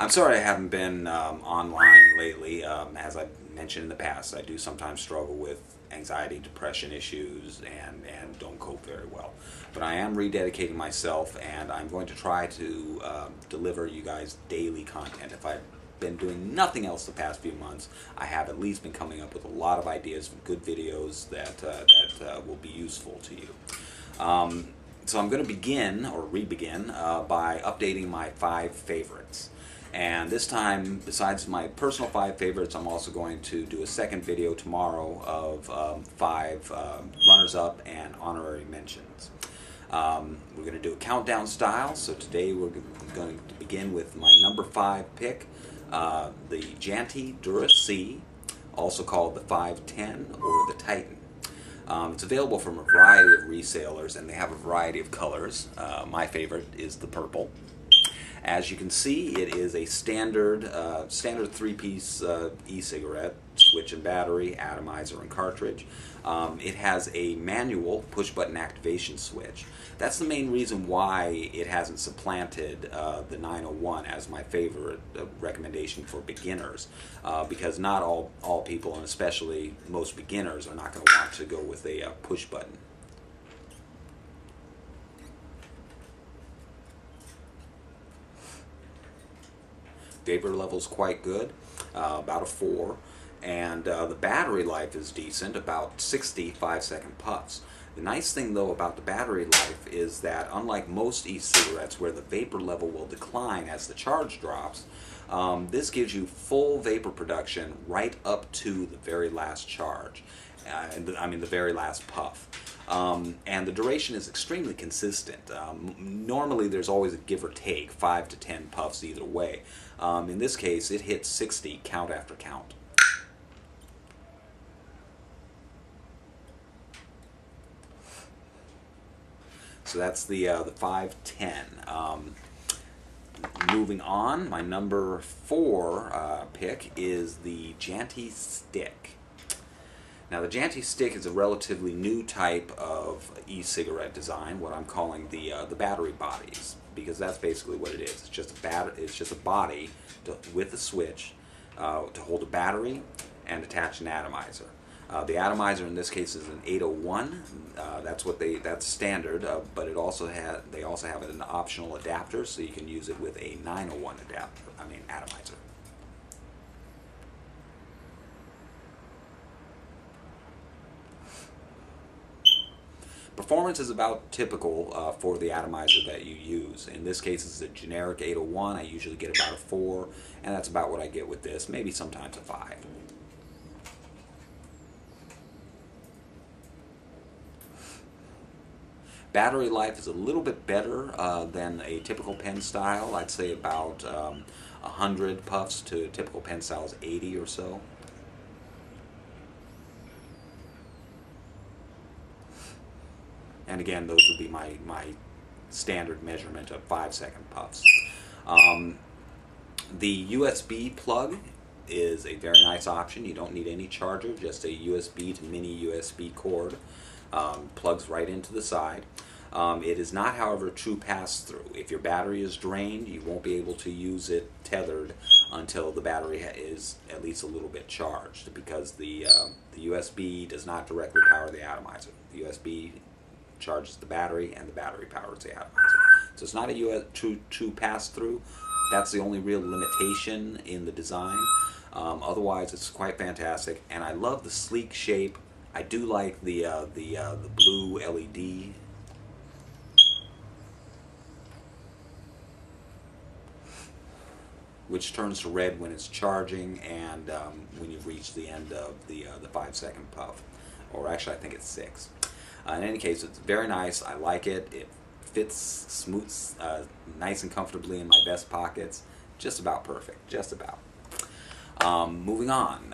I'm sorry I haven't been online lately. As I mentioned in the past, I do sometimes struggle with anxiety, depression issues, and don't cope very well. But I am rededicating myself, and I'm going to try to deliver you guys daily content. If I've been doing nothing else the past few months, I have at least been coming up with a lot of ideas for good videos that will be useful to you. So I'm going to begin, or re-begin, by updating my 5 favorites. And this time, besides my personal 5 favorites, I'm also going to do a second video tomorrow of 5 runners-up and honorary mentions. We're going to do a countdown style, so today we're going to begin with my number 5 pick, the Janty Dura C, also called the 510 or the Titan. It's available from a variety of resellers, and they have a variety of colors. My favorite is the purple. As you can see, it is a standard 3-piece e-cigarette, switch and battery, atomizer, and cartridge. It has a manual push-button activation switch. That's the main reason why it hasn't supplanted the 901 as my favorite recommendation for beginners, because not all people, and especially most beginners, are not going to want to go with a push button. Vapor level's quite good, about a 4, and the battery life is decent, about 60 5-second puffs. The nice thing though about the battery life is that unlike most e-cigarettes where the vapor level will decline as the charge drops, this gives you full vapor production right up to the very last charge, the very last puff. And the duration is extremely consistent. Normally there's always a give or take, 5 to 10 puffs either way. In this case, it hits 60 count after count. So that's the 510. Moving on, my number 4 pick is the Janty Stick. Now the Janty Stick is a relatively new type of e-cigarette design, what I'm calling the battery bodies, because that's basically what it is. It's just a body with a switch to hold a battery and attach an atomizer. The atomizer in this case is an 801. That's standard, but they also have an optional adapter, so you can use it with a 901 atomizer. Performance is about typical for the atomizer that you use. In this case, it's a generic 801. I usually get about a 4, and that's about what I get with this, maybe sometimes a 5. Battery life is a little bit better than a typical pen style. I'd say about 100 puffs to typical pen style's 80 or so. And again, those would be my standard measurement of 5-second puffs. The USB plug is a very nice option. You don't need any charger, just a USB to mini USB cord. Plugs right into the side. It is not, however, a true pass-through. If your battery is drained, you won't be able to use it tethered until the battery is at least a little bit charged, because the USB does not directly power the atomizer. The USB charges the battery, and the battery powers the atomizer. So it's not a true pass-through. That's the only real limitation in the design. Otherwise, it's quite fantastic, and I love the sleek shape. I do like the blue LED. Which turns to red when it's charging, and when you've reached the end of the 5-second puff. Or actually, I think it's 6. In any case, it's very nice. I like it. It fits smooth, nice and comfortably in my vest pockets. Just about perfect. Just about. Moving on.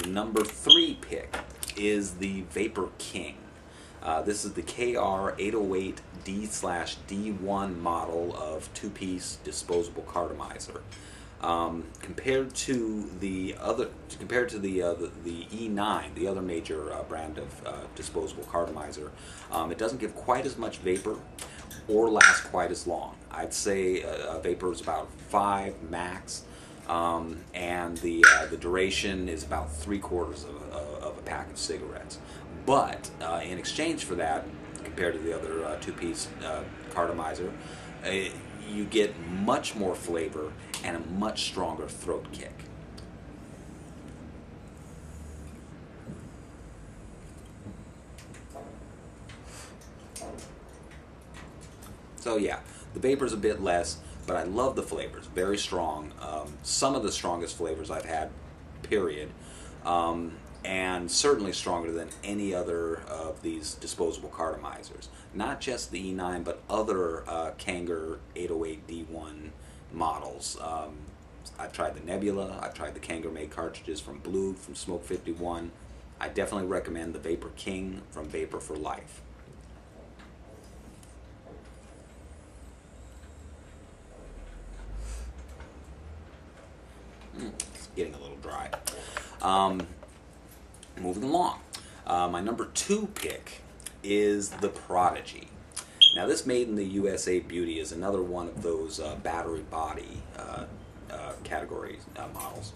Number 3 pick is the Vapor King. This is the KR808D/D1 model of 2-piece disposable cartomizer. Compared to the E9, the other major brand of disposable cartomizer, it doesn't give quite as much vapor or last quite as long. I'd say vapor is about 5 max. and the duration is about 3/4 of a pack of cigarettes. But in exchange for that, compared to the other two-piece cartomizer, you get much more flavor and a much stronger throat kick. So yeah, the vapor's a bit less, but I love the flavors. Very strong. Some of the strongest flavors I've had, period. And certainly stronger than any other of these disposable cartomizers. Not just the E9, but other Kanger 808D1 models. I've tried the Nebula, I've tried the Kanger made cartridges from Blue, from Smoke 51. I definitely recommend the Vapor King from Vapor for Life. It's getting a little dry. Moving along. My number 2 pick is the Prodigy. Now this Made in the USA Beauty is another one of those battery body category models.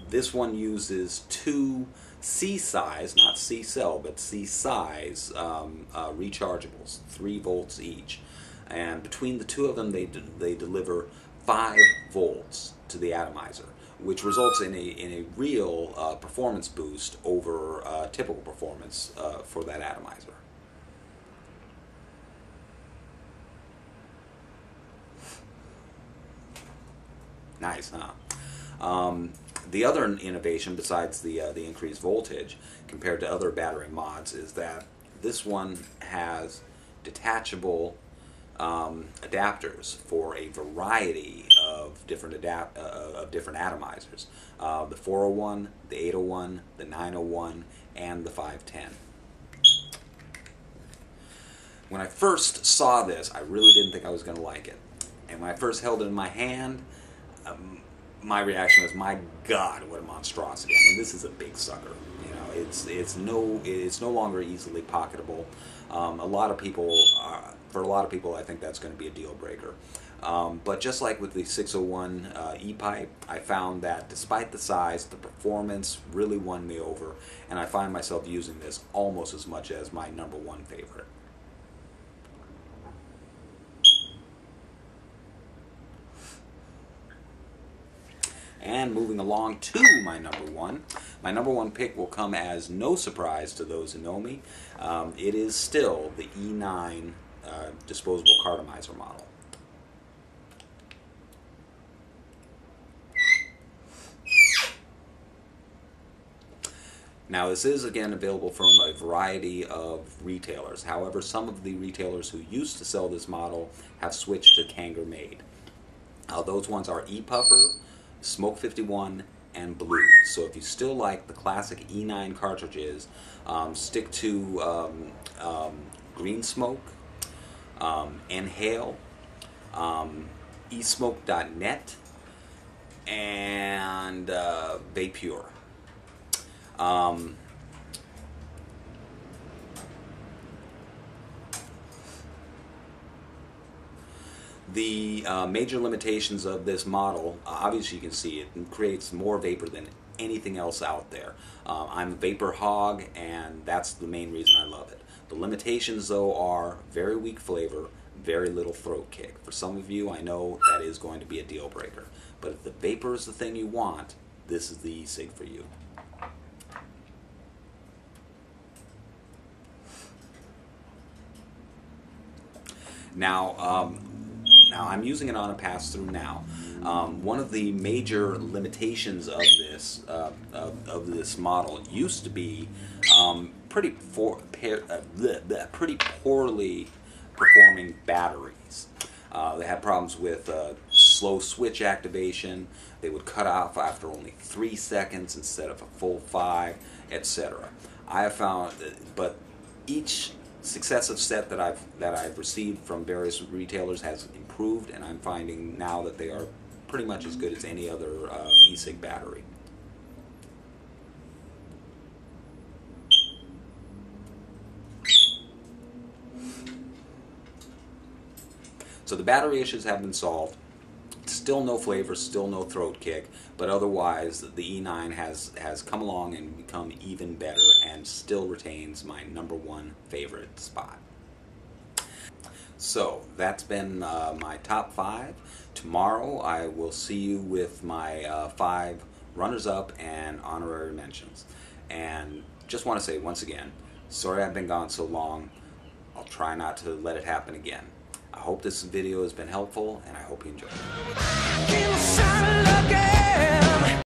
This one uses 2 C-size, not C-cell, but C-size rechargeables, 3 volts each. And between the two of them, they deliver 5 volts to the atomizer, which results in a real performance boost over typical performance for that atomizer. Nice, huh? The other innovation, besides the increased voltage compared to other battery mods, is that this one has detachable adapters for a variety of different atomizers. The 401, the 801, the 901, and the 510. When I first saw this, I really didn't think I was going to like it. And when I first held it in my hand, my reaction was, "My God, what a monstrosity!" I mean, this is a big sucker. You know, it's no longer easily pocketable. For a lot of people, I think that's going to be a deal breaker. But just like with the 601 e-pipe, I found that despite the size, the performance really won me over, and I find myself using this almost as much as my number 1 favorite. And moving along to my number 1. My number 1 pick will come as no surprise to those who know me. It is still the E9 disposable cartomizer model. Now this is again available from a variety of retailers. However, some of the retailers who used to sell this model have switched to Kanger made. Those ones are E-Puffer, Smoke 51, and Blue. So if you still like the classic E9 cartridges, stick to Green Smoke, Inhale, esmoke.net, and Vapure. The major limitations of this model, obviously you can see it creates more vapor than anything else out there. I'm a vapor hog, and that's the main reason I love it. The limitations, though, are very weak flavor, very little throat kick. For some of you, I know that is going to be a deal breaker. But if the vapor is the thing you want, this is the e-cig for you. Now, I'm using it on a pass-through now. One of the major limitations of this model used to be pretty poorly performing batteries. They had problems with slow switch activation. They would cut off after only 3 seconds instead of a full 5, etc. I have found, but each successive set that I've received from various retailers has improved, and I'm finding now that they are pretty much as good as any other e-cig battery. So the battery issues have been solved. Still no flavor, still no throat kick, but otherwise the E9 has come along and become even better and still retains my #1 favorite spot. So that's been my top 5. Tomorrow I will see you with my 5 runners-up and honorary mentions. And just want to say once again, sorry I've been gone so long. I'll try not to let it happen again. I hope this video has been helpful, and I hope you enjoyed it.